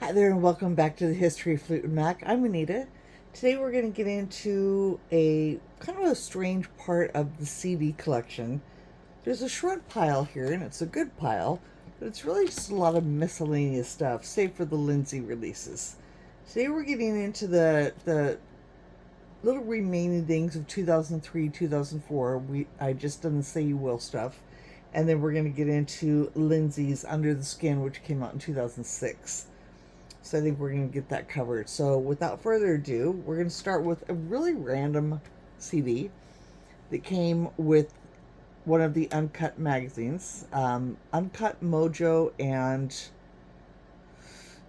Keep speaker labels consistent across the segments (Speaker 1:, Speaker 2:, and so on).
Speaker 1: Hi there, and welcome back to the History of Fleetwood Mac. I'm Anita. Today we're going to get into a kind of a strange part of the CD collection. There's a shred pile here, and it's a good pile, but it's really just a lot of miscellaneous stuff, save for the Lindsey releases. Today we're getting into the little remaining things of 2003, 2004. I just done the Say You Will stuff, and then we're going to get into Lindsey's Under the Skin, which came out in 2006. So I think we're going to get that covered. So without further ado, we're going to start with a really random CD that came with one of the Uncut magazines. Uncut Mojo and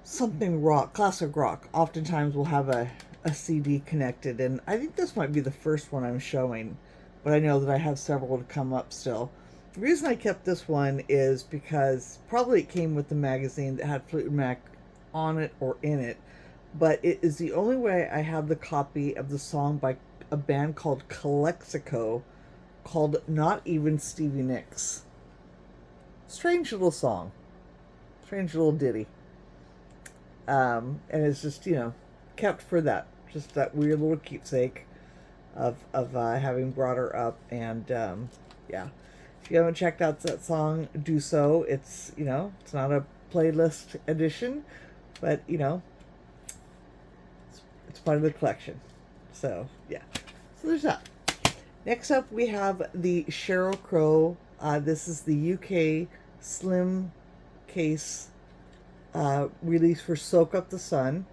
Speaker 1: something rock, classic rock, oftentimes will have a CD connected. And I think this might be the first one I'm showing, but I know that I have several to come up still. The reason I kept this one is because probably it came with the magazine that had Fleetwood Mac on it or in it, but it is the only way I have the copy of the song by a band called Calexico called Not Even Stevie Nicks. Strange little song, strange little ditty. And it's just, kept for that, just that weird little keepsake of having brought her up. And yeah, if you haven't checked out that song, do so. It's not a playlist edition, but it's part of the collection. So yeah, so there's that. Next up, we have the Sheryl Crow. This is the UK slim case release for Soak Up the Sun,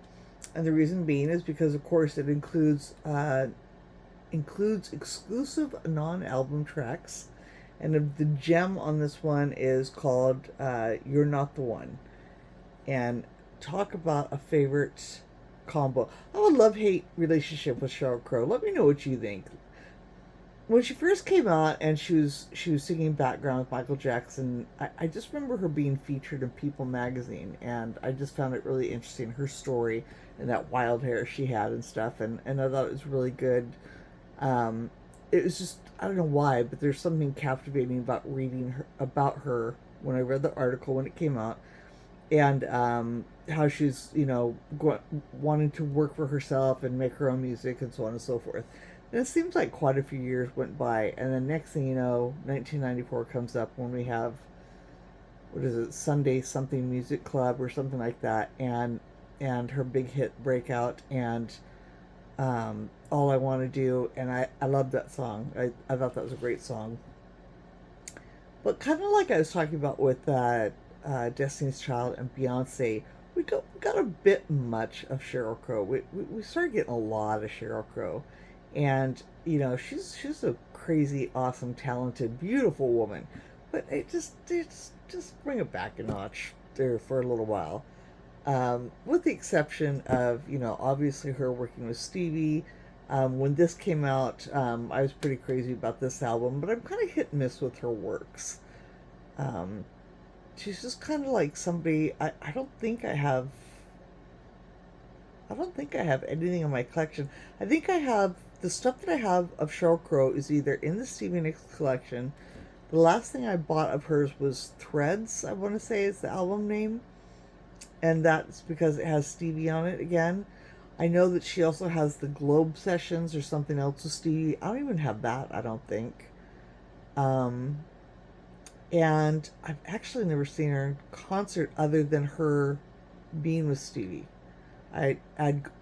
Speaker 1: and the reason being is because, of course, it includes exclusive non-album tracks, and the gem on this one is called "You're Not the One." And talk about a favorite combo. I have a love-hate relationship with Sheryl Crow. Let me know what you think. When she first came out and she was singing background with Michael Jackson, I just remember her being featured in People magazine, and I just found it really interesting, her story and that wild hair she had and stuff, and I thought it was really good. It was just, I don't know why, but there's something captivating about reading about her when I read the article when it came out, and how she's wanting to work for herself and make her own music and so on and so forth. And it seems like quite a few years went by, and then next thing you know, 1994 comes up when we have, what is it, Sunday something music club or something like that, and her big hit breakout, and all I want to do, and I love that song. I thought that was a great song. But kind of like I was talking about with Destiny's Child and Beyonce, we got a bit much of Sheryl Crow. We started getting a lot of Sheryl Crow, and she's a crazy, awesome, talented, beautiful woman. But just bring it back a notch there for a little while. With the exception of obviously her working with Stevie. When this came out, I was pretty crazy about this album, but I'm kind of hit and miss with her works. Um, she's just kind of like somebody. I don't think I have anything in my collection. I think I have the stuff that I have of Sheryl Crow is either in the Stevie Nicks collection. The last thing I bought of hers was Threads, I want to say is the album name, and that's because it has Stevie on it again. I know that she also has the Globe Sessions or something else with Stevie. I don't even have that, I don't think. Um, and I've actually never seen her in concert other than her being with Stevie. I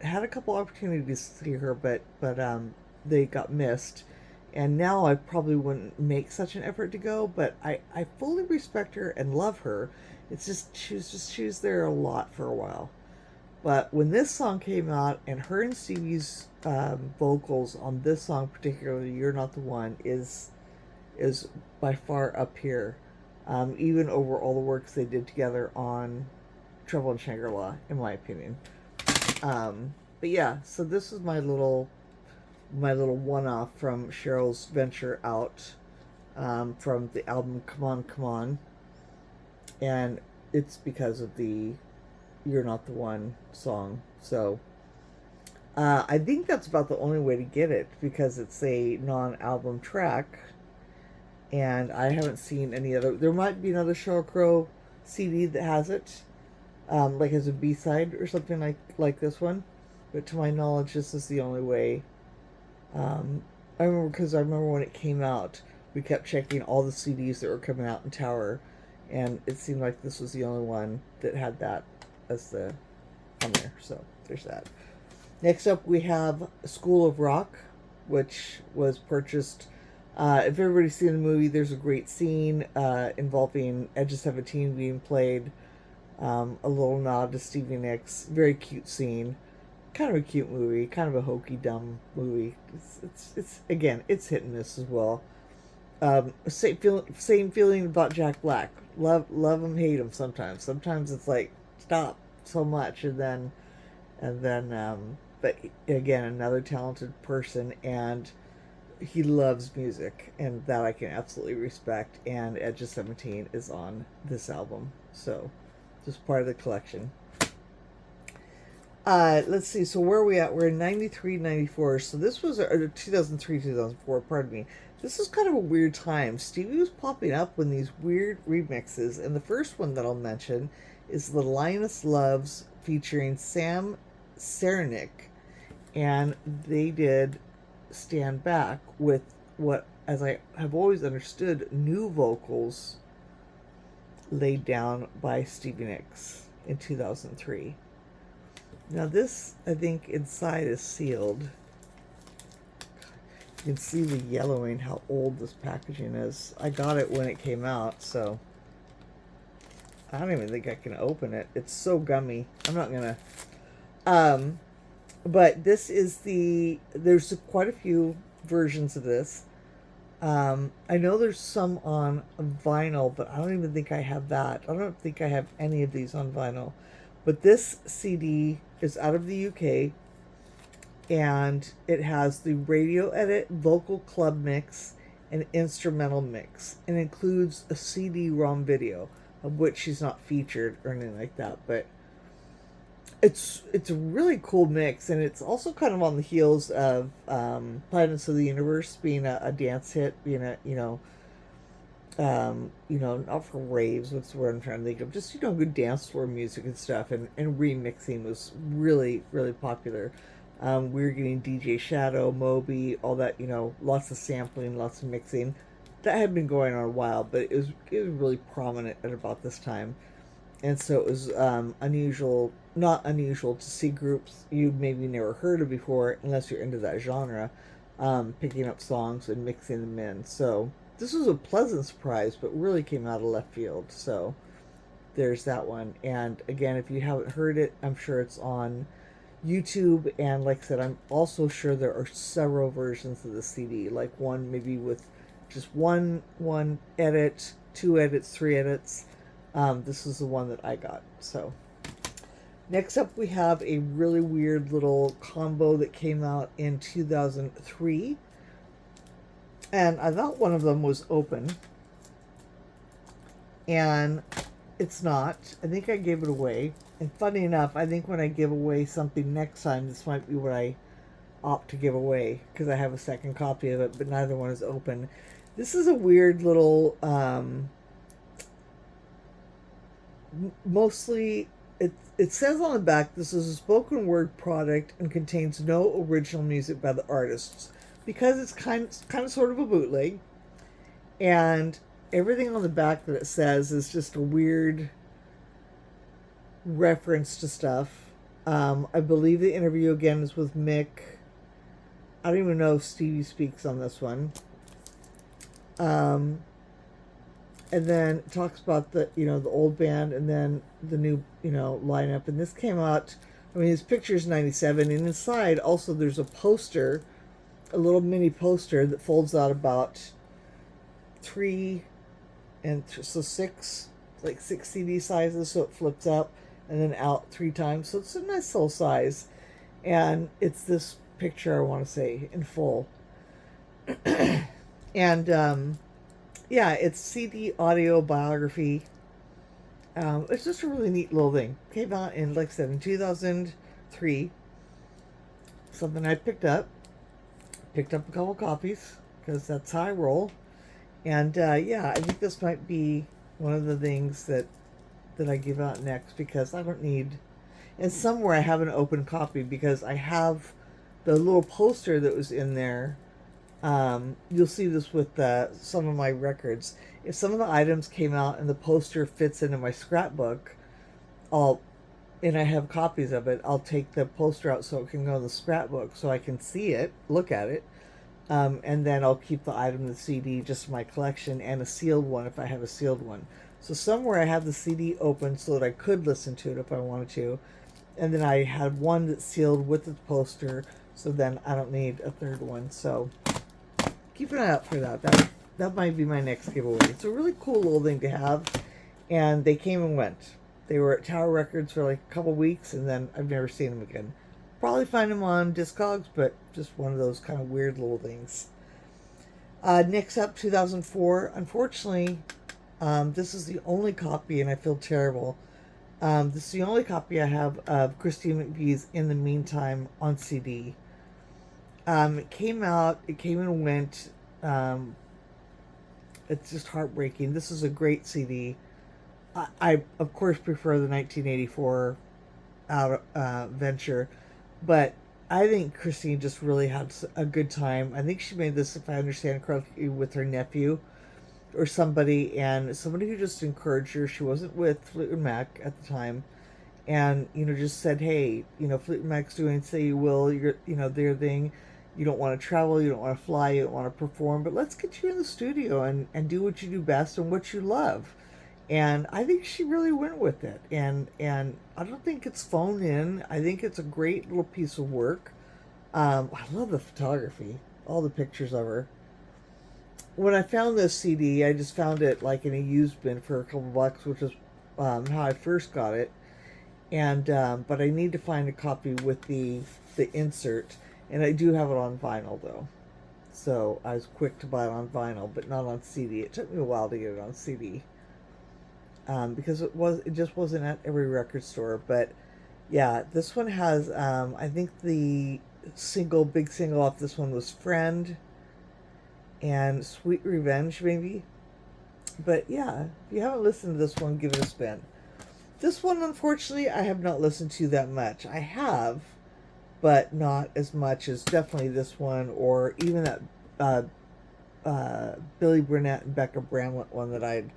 Speaker 1: had a couple opportunities to see her, but they got missed, and now I probably wouldn't make such an effort to go. But I fully respect her and love her. It's just she was there a lot for a while. But when this song came out, and her and Stevie's vocals on this song particularly, "You're Not the One," is by far up here, even over all the works they did together on Trouble in Shangri-La, in my opinion. But yeah, so this is my little one-off from Cheryl's venture out, from the album Come On, Come On, and it's because of the "You're Not the One" song. So I think that's about the only way to get it because it's a non-album track, and I haven't seen any other. There might be another Sheryl Crow CD that has it, like as a B-side or something like this one. But to my knowledge, this is the only way. I remember because I remember when it came out, we kept checking all the CDs that were coming out in Tower, and it seemed like this was the only one that had that as the on there. So there's that. Next up, we have School of Rock, which was purchased. If everybody's seen the movie, there's a great scene involving Edge of 17 being played. A little nod to Stevie Nicks. Very cute scene. Kind of a cute movie. Kind of a hokey, dumb movie. It's again, it's hit and miss as well. Same feeling about Jack Black. Love him, hate him sometimes. Sometimes it's like, stop so much, but again, another talented person, and he loves music, and that I can absolutely respect. And Edge of 17 is on this album, so just part of the collection. Let's see, so where are we at? We're in 93, 94. So this was 2003, 2004, pardon me. This is kind of a weird time. Stevie was popping up with these weird remixes, and the first one that I'll mention is the Linus Loves featuring Sam Cernick, and they did Stand Back with what, as I have always understood, new vocals laid down by Stevie Nicks in 2003. Now this, I think, inside is sealed. You can see the yellowing, how old this packaging is. I got it when it came out, so I don't even think I can open it. It's so gummy. I'm not gonna. But this is there's quite a few versions of this. I know there's some on vinyl, but I don't even think I have that. I don't think I have any of these on vinyl. But this CD is out of the UK, and it has the radio edit, vocal club mix, and instrumental mix, and includes a CD-ROM video, of which she's not featured or anything like that. But it's a really cool mix, and it's also kind of on the heels of Planets of the Universe being a dance hit, being a not for raves, what's the word I'm trying to think of, just good dance floor music and stuff, and remixing was really, really popular. We were getting DJ Shadow, Moby, all that, lots of sampling, lots of mixing. That had been going on a while, but it was really prominent at about this time. And so it was not unusual to see groups you maybe never heard of before, unless you're into that genre, picking up songs and mixing them in. So this was a pleasant surprise, but really came out of left field. So there's that one. And again, if you haven't heard it, I'm sure it's on YouTube. And like I said, I'm also sure there are several versions of the CD, like one maybe with just one edit, 2 edits, 3 edits. This is the one that I got. So next up, we have a really weird little combo that came out in 2003. And I thought one of them was open. And it's not. I think I gave it away. And funny enough, I think when I give away something next time, this might be what I opt to give away, because I have a second copy of it, but neither one is open. This is a weird little, mostly, it says on the back, this is a spoken word product and contains no original music by the artists, because it's kind of sort of a bootleg, and everything on the back that it says is just a weird reference to stuff. I believe the interview again is with Mick. I don't even know if Stevie speaks on this one. And then it talks about the old band, and then the new lineup. And this came out, this picture's 97, and inside also there's a poster, a little mini poster that folds out about 3 and so 6, like 6 CD sizes, so it flips up and then out 3 times, so it's a nice little size. And it's this picture, I want to say, in full. And yeah, it's CD audio biography. It's just a really neat little thing. Came out in, like I said, in 2003. Something I picked up. Picked up a couple copies, because that's how I roll. And yeah, I think this might be one of the things that that I give out next because I don't need. And somewhere I have an open copy because I have the little poster that was in there. You'll see this with some of my records. If some of the items came out and the poster fits into my scrapbook, I'll and I have copies of it. I'll take the poster out so it can go in the scrapbook so I can see it, look at it, and then I'll keep the item, the CD, just in my collection, and a sealed one if I have a sealed one. So somewhere I have the CD open so that I could listen to it if I wanted to, and then I had one that's sealed with the poster, so then I don't need a third one. So keep an eye out for that. That might be my next giveaway. It's a really cool little thing to have, and they came and went. They were at Tower Records for like a couple weeks, and then I've never seen them again. Probably find them on Discogs, but just one of those kind of weird little things. Next up, 2004. Unfortunately, this is the only copy, and I feel terrible. This is the only copy I have of Christine McVie's In the Meantime on CD. It came out, it came and went. It's just heartbreaking. This is a great CD. I of course prefer the 1984 venture, but I think Christine just really had a good time. I think she made this, if I understand correctly, with her nephew or somebody, and somebody who just encouraged her. She wasn't with Fleetwood Mac at the time, and just said, hey, Fleetwood Mac's doing Say You Will, their thing. You don't want to travel, you don't want to fly, you don't want to perform, but let's get you in the studio and do what you do best and what you love. And I think she really went with it. And I don't think it's phoned in. I think it's a great little piece of work. I love the photography, all the pictures of her. When I found this CD, I just found it like in a used bin for a couple bucks, which is how I first got it. And but I need to find a copy with the insert, and I do have it on vinyl though. So I was quick to buy it on vinyl, but not on CD. It took me a while to get it on CD. Because it just wasn't at every record store. But yeah, this one has I think the big single off this one was Friend and Sweet Revenge maybe. But yeah, if you haven't listened to this one, give it a spin. This one, unfortunately, I have not listened to that much. I have, but not as much as definitely this one, or even that Billy Burnett and Becca Bramlett one that I'd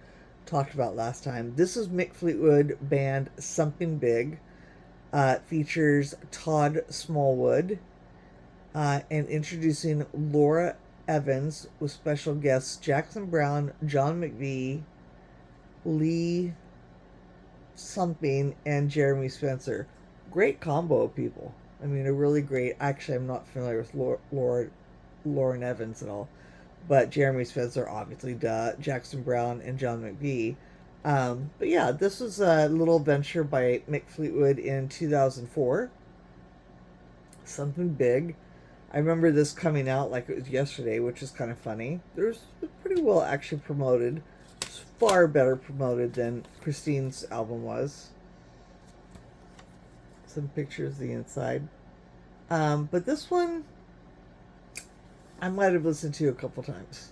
Speaker 1: talked about last time. This is Mick Fleetwood band Something Big. Features Todd Smallwood, and introducing Laura Evans with special guests Jackson Browne, John McVie, Lee Something, and Jeremy Spencer. Great combo of people. I mean, a really great. Actually, I'm not familiar with Lauren Evans at all, but Jeremy Spencer, obviously, Jackson Browne, and John McVie. But yeah, this was a little venture by Mick Fleetwood in 2004. Something Big. I remember this coming out like it was yesterday, which is kind of funny. It was pretty well actually promoted. It's far better promoted than Christine's album was. Some pictures of the inside. But this one, I might have listened to a couple times.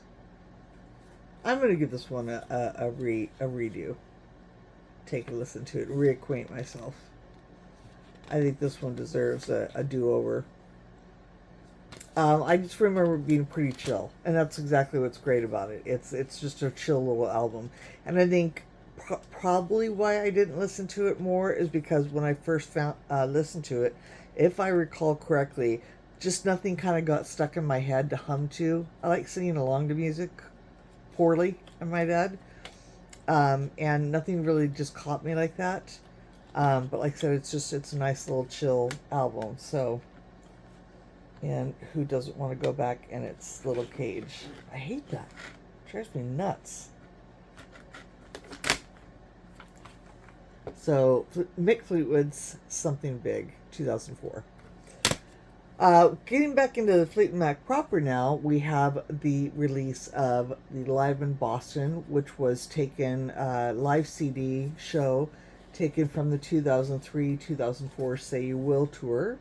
Speaker 1: I'm going to give this one a redo. Take a listen to it, reacquaint myself. I think this one deserves a do-over. I just remember it being pretty chill, and that's exactly what's great about it. It's just a chill little album, and I think probably why I didn't listen to it more is because when I first listened to it, if I recall correctly, just nothing kind of got stuck in my head to hum to. I like singing along to music poorly, I might add, and nothing really just caught me like that. But like I said, it's a nice little chill album. So. And who doesn't want to go back in its little cage? I hate that. It drives me nuts. So, Mick Fleetwood's Something Big, 2004. Getting back into the Fleetwood Mac proper now, we have the release of the Live in Boston, which was taken, live CD show, taken from the 2003-2004 Say You Will tour.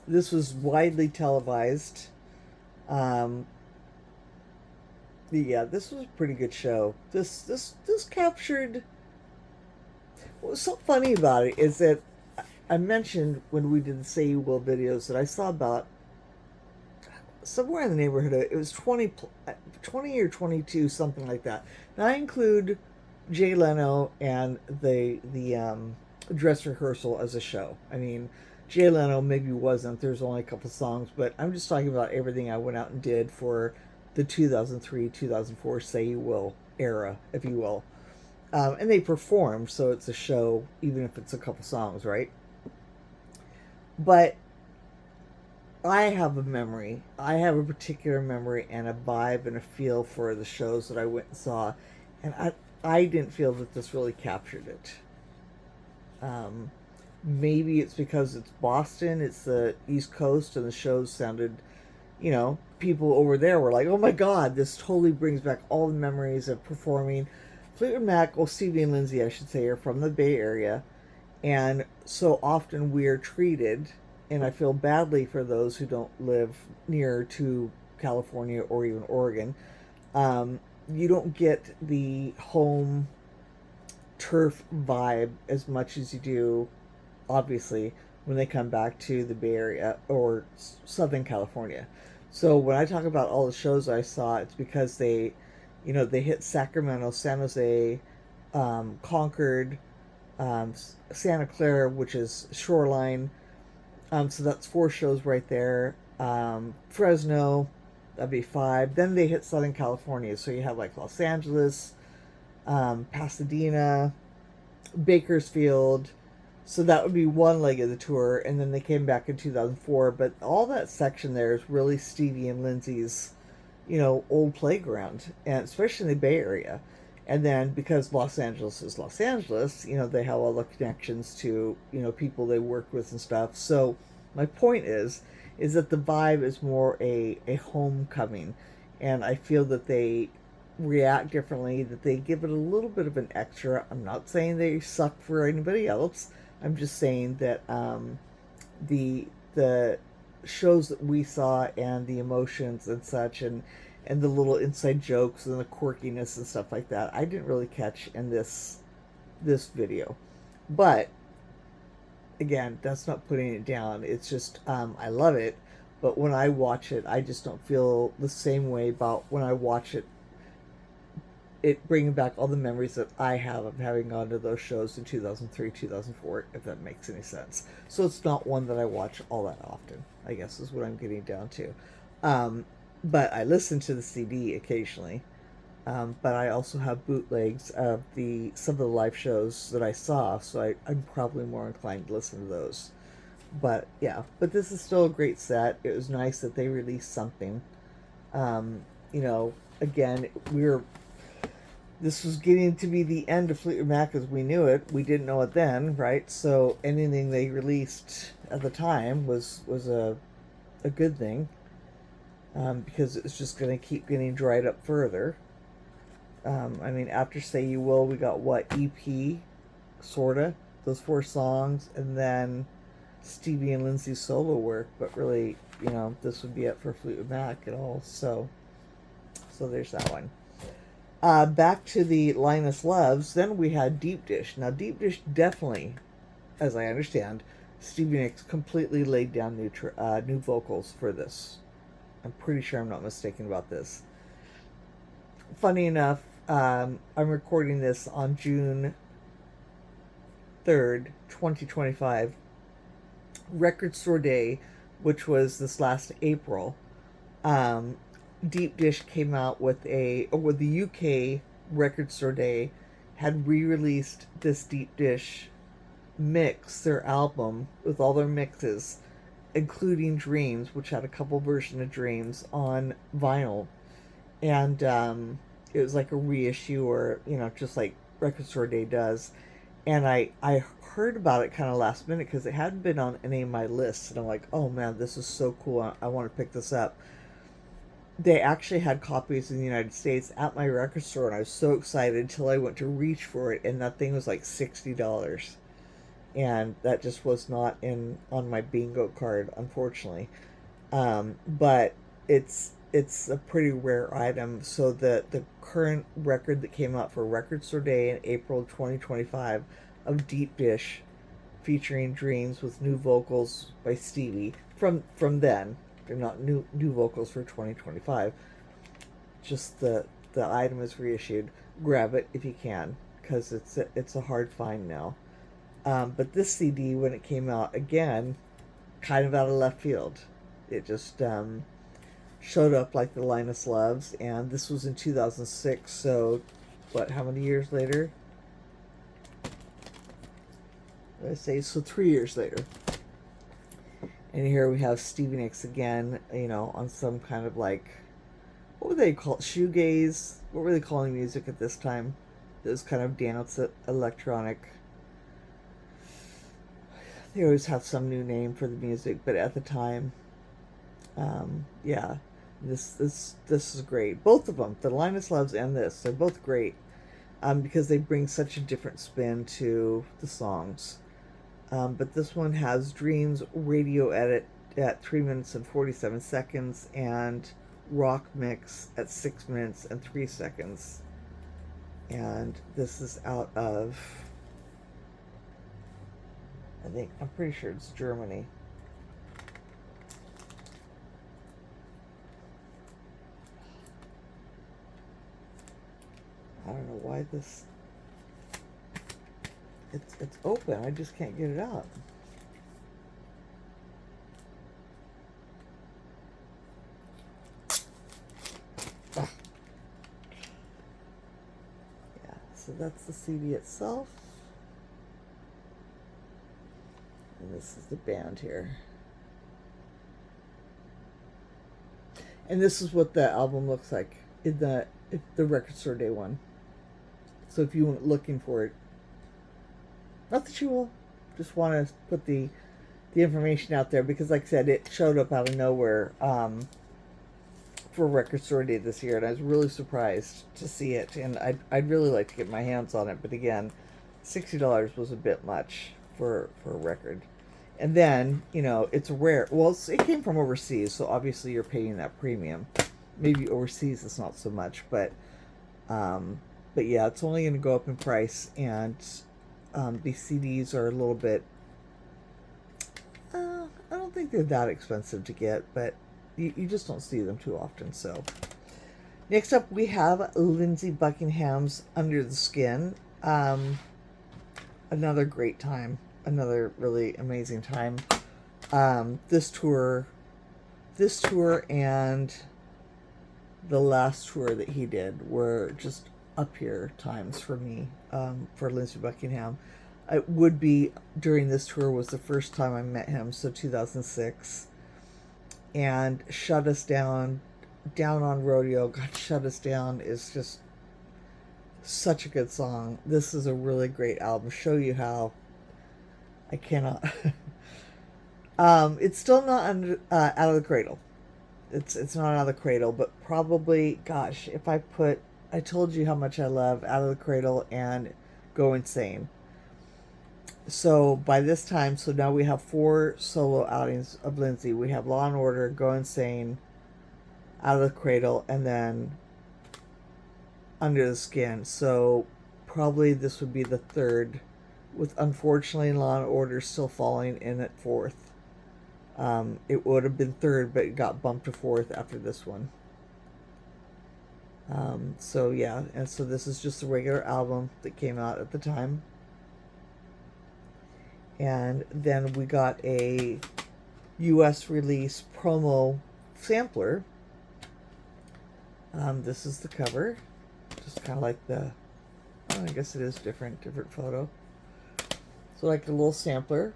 Speaker 1: This was widely televised. Yeah, this was a pretty good show. This captured. What was so funny about it is that I mentioned when we did the Say You Will videos that I saw about somewhere in the neighborhood of, it was 20 or 22, something like that. Now I include Jay Leno and the dress rehearsal as a show. I mean, Jay Leno maybe wasn't. There's only a couple songs, but I'm just talking about everything I went out and did for the 2003 2004 Say You Will era, if you will. And they performed, so it's a show, even if it's a couple songs, right? But I have a memory. I have a particular memory and a vibe and a feel for the shows that I went and saw, and I didn't feel that this really captured it. Um, Maybe it's because it's Boston, it's the East Coast, and the shows sounded, people over there were like, "Oh my God, this totally brings back all the memories of performing." Fleetwood Mac, or Stevie and Lindsey, I should say, are from the Bay Area, and so often we're treated, and I feel badly for those who don't live near to California or even Oregon. You don't get the home turf vibe as much as you do, obviously, when they come back to the Bay Area or Southern California. So when I talk about all the shows I saw, it's because they hit Sacramento, San Jose, Concord, Santa Clara, which is Shoreline. So that's four shows right there. Fresno, that'd be five. Then they hit Southern California, so you have like Los Angeles, Pasadena, Bakersfield. So that would be one leg of the tour, and then they came back in 2004. But all that section there is really Stevie and Lindsey's, old playground, and especially in the Bay Area. And then because Los Angeles is Los Angeles, they have all the connections to, people they work with and stuff. So my point is that the vibe is more a homecoming, and I feel that they react differently, that they give it a little bit of an extra. I'm not saying they suck for anybody else. I'm just saying that the shows that we saw and the emotions and such, and the little inside jokes and the quirkiness and stuff like that, I didn't really catch in this video. But again, that's not putting it down. It's just I love it, but when I watch it, I just don't feel the same way about when I watch it bringing back all the memories that I have of having gone to those shows in 2003, 2004, if that makes any sense. So it's not one that I watch all that often, I guess is what I'm getting down to. But I listen to the CD occasionally. But I also have bootlegs of some of the live shows that I saw, so I'm probably more inclined to listen to those. But yeah, but this is still a great set. It was nice that they released something. Um, you know, again, this was getting to be the end of Fleetwood Mac as we knew it. We didn't know it then, right? So anything they released at the time was a good thing, because it's just going to keep getting dried up further. I mean, after Say You Will, we got what, EP, sorta, those four songs, and then Stevie and Lindsey's solo work. But really, this would be it for Fleetwood Mac and all. So there's that one. Back to the Linus Loves, then we had Deep Dish. Now, Deep Dish definitely, as I understand, Stevie Nicks completely laid down new vocals for this. I'm pretty sure I'm not mistaken about this. Funny enough, I'm recording this on June 3rd, 2025, Record Store Day, which was this last April. Deep Dish came out with the UK Record Store Day had re-released this Deep Dish mix, their album with all their mixes, including Dreams, which had a couple versions of Dreams on vinyl, and it was like a reissue, or just like Record Store Day does. And I heard about it kind of last minute because it hadn't been on any of my lists, and I'm like, oh man, this is so cool, I want to pick this up. They actually had copies in the United States at my record store, and I was so excited until I went to reach for it, and that thing was like $60, and that just was not on my bingo card, unfortunately. But it's it's a pretty rare item. So the current record that came out for Record Store Day in April 2025 of Deep Dish, featuring Dreams with new vocals by Stevie from then. They're not new vocals for 2025. Just the item is reissued. Grab it if you can, because it's a hard find now. But this CD, when it came out, again, kind of out of left field. It just showed up like the Linus Loves, and this was in 2006. So, what? How many years later? I say so. 3 years later. And here we have Stevie Nicks again. You know, on some kind of like, what would they call it? Shoegaze? What were they calling music at this time? Those kind of dance electronic. They always have some new name for the music, but at the time, yeah, this is great. Both of them, the Linus Loves and this, they're both great, because they bring such a different spin to the songs. But this one has Dreams radio edit at 3 minutes and 47 seconds and rock mix at 6 minutes and 3 seconds. And this is out of, I'm pretty sure it's Germany. I don't know why this, it's open. I just can't get it out. Ah. Yeah, so that's the CD itself. And this is the band here. And this is what the album looks like in the Record Store Day one. So if you weren't looking for it, not that you will, just want to put the information out there, because like I said, it showed up out of nowhere for Record Store Day this year, and I was really surprised to see it, and I'd really like to get my hands on it, but again, $60 was a bit much for a record. And then, you know, it's rare. Well, it came from overseas, so obviously you're paying that premium. Maybe overseas it's not so much, but yeah, it's only going to go up in price, and these CDs are a little bit, I don't think they're that expensive to get, but you just don't see them too often. So next up we have Lindsey Buckingham's Under the Skin. Another great time. Another really amazing time. This tour and the last tour that he did were just up here times for me, for Lindsey Buckingham. It would be during this tour was the first time I met him, so 2006. And Shut Us Down, Down on Rodeo, God, Shut Us Down is just such a good song. This is a really great album. Show You How. I cannot. It's still not out of the cradle. It's not out of the cradle, but probably, gosh, if I told you how much I love Out of the Cradle and Go Insane. So by this time, so now we have 4 solo outings of Lindsey. We have Law and Order, Go Insane, Out of the Cradle, and then Under the Skin. So probably this would be the third, with unfortunately Law and Order still falling in at 4th. It would have been 3rd, but it got bumped to 4th after this one. So yeah, and so this is just a regular album that came out at the time. And then we got a US release promo sampler. This is the cover. Just kind of like I guess it is different photo. So like a little sampler.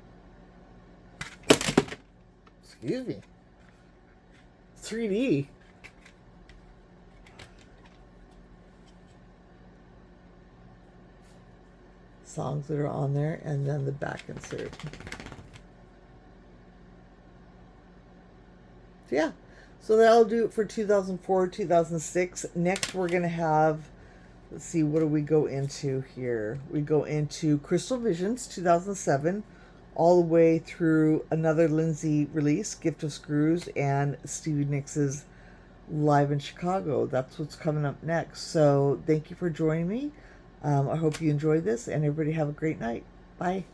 Speaker 1: Excuse me. 3D. Songs that are on there, and then the back insert. So yeah, so that'll do it for 2004, 2006. Next we're going to have, let's see, what do we go into here? We go into Crystal Visions, 2007, all the way through another Lindsey release, Gift of Screws, and Stevie Nicks' live in Chicago. That's what's coming up next. So thank you for joining me. I hope you enjoyed this, and everybody have a great night. Bye.